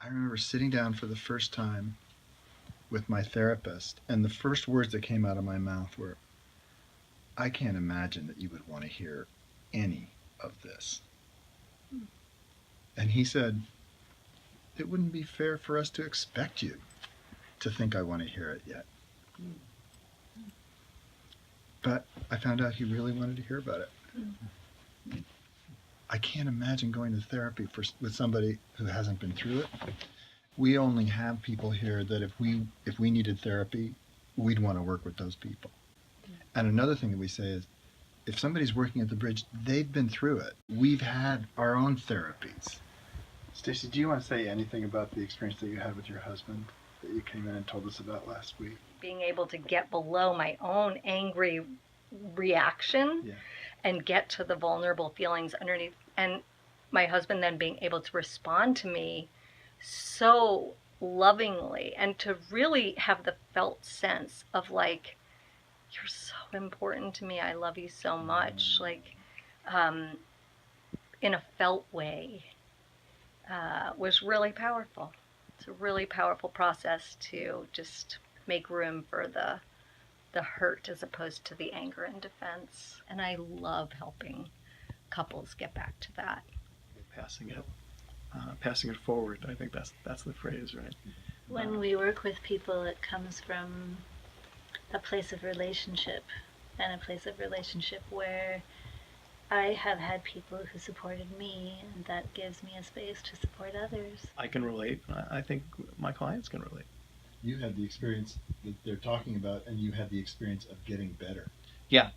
I remember sitting down for the first time with my therapist, and the first words that came out of my mouth were, I can't imagine that you would want to hear any of this. And he said, it wouldn't be fair for us to expect you to think I want to hear it yet. But I found out he really wanted to hear about it. I can't imagine going to therapy with somebody who hasn't been through it. We only have people here that if we needed therapy, we'd want to work with those people. And another thing that we say is, if somebody's working at the bridge, they've been through it. We've had our own therapies. Stacy, do you want to say anything about the experience that you had with your husband that you came in and told us about last week? Being able to get below my own angry reaction and get to the vulnerable feelings underneath, and my husband then being able to respond to me so lovingly and to really have the felt sense of like, you're so important to me, I love you so much, like in a felt way, was really powerful. It's a really powerful process to just make room for the hurt as opposed to the anger and defense. And I love helping couples get back to that. Passing it forward. I think that's the phrase, right? When we work with people, it comes from a place of relationship, and a place of relationship where I have had people who supported me, and that gives me a space to support others. I can relate. I think my clients can relate. You had the experience that they're talking about, and you had the experience of getting better. Yeah.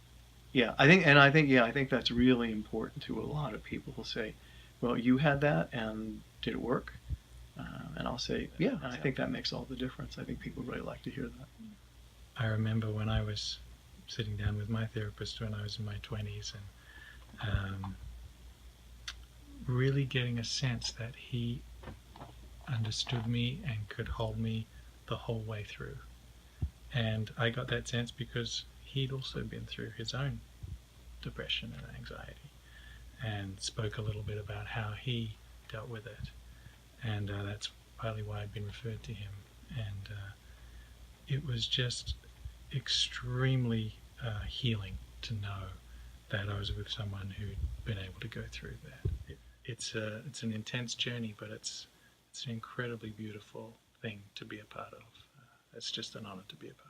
I think that's really important to a lot of people who say, well, you had that, and did it work? And I'll say, yeah. And I think that makes all the difference. I think people really like to hear that. I remember when I was sitting down with my therapist when I was in my 20s, and really getting a sense that he understood me and could hold me the whole way through. And I got that sense because he'd also been through his own depression and anxiety, and spoke a little bit about how he dealt with it. And that's partly why I'd been referred to him. And it was just extremely healing to know that I was with someone who'd been able to go through that. It's an intense journey, but it's an incredibly beautiful thing to be a part of. It's just an honor to be a part of.